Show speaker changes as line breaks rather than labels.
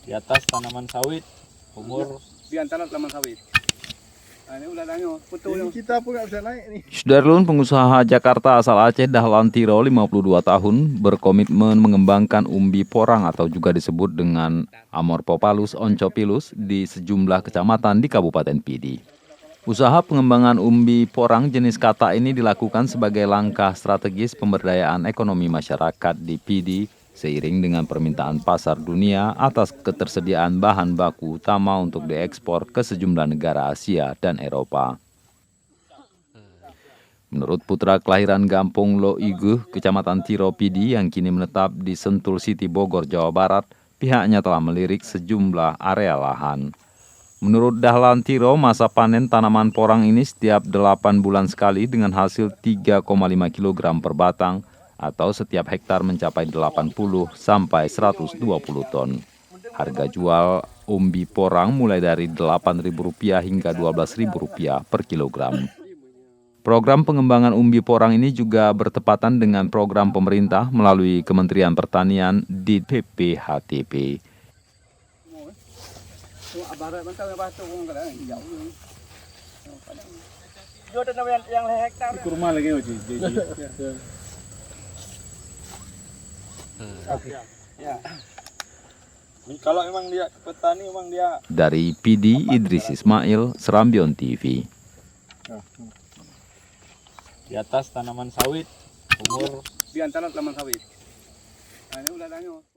Di atas tanaman sawit, umur
di antara tanaman sawit. Nah, ini udah tanya,
Ini kita pun nggak bisa naik nih.
Sudarlun, pengusaha Jakarta asal Aceh Dahlan Tiro, 52 tahun, berkomitmen mengembangkan umbi porang atau juga disebut dengan Amorphophallus oncopillus di sejumlah kecamatan di Kabupaten Pidi. Usaha pengembangan umbi porang jenis kata ini dilakukan sebagai langkah strategis pemberdayaan ekonomi masyarakat di Pidi seiring dengan permintaan pasar dunia atas ketersediaan bahan baku utama untuk diekspor ke sejumlah negara Asia dan Eropa. Menurut putra kelahiran Gampung Lo Iguh, Kecamatan Tiro Pidi yang kini menetap di Sentul City Bogor, Jawa Barat, pihaknya telah melirik sejumlah area lahan. Menurut Dahlan Tiro, masa panen tanaman porang ini setiap 8 bulan sekali dengan hasil 3,5 kg per batang atau setiap hektar mencapai 80 sampai 120 ton. Harga jual umbi porang mulai dari Rp8.000 hingga Rp12.000 per kilogram. Program pengembangan umbi porang ini juga bertepatan dengan program pemerintah melalui Kementerian Pertanian di PPHTP.
kurma lagi Oji. Ya.
kalau memang dia petani, memang dia
Dari Pidi, Idris Ismail, Serambion TV.
di atas tanaman sawit, umur
Di antara tanaman sawit. Nah, ini udah tanya.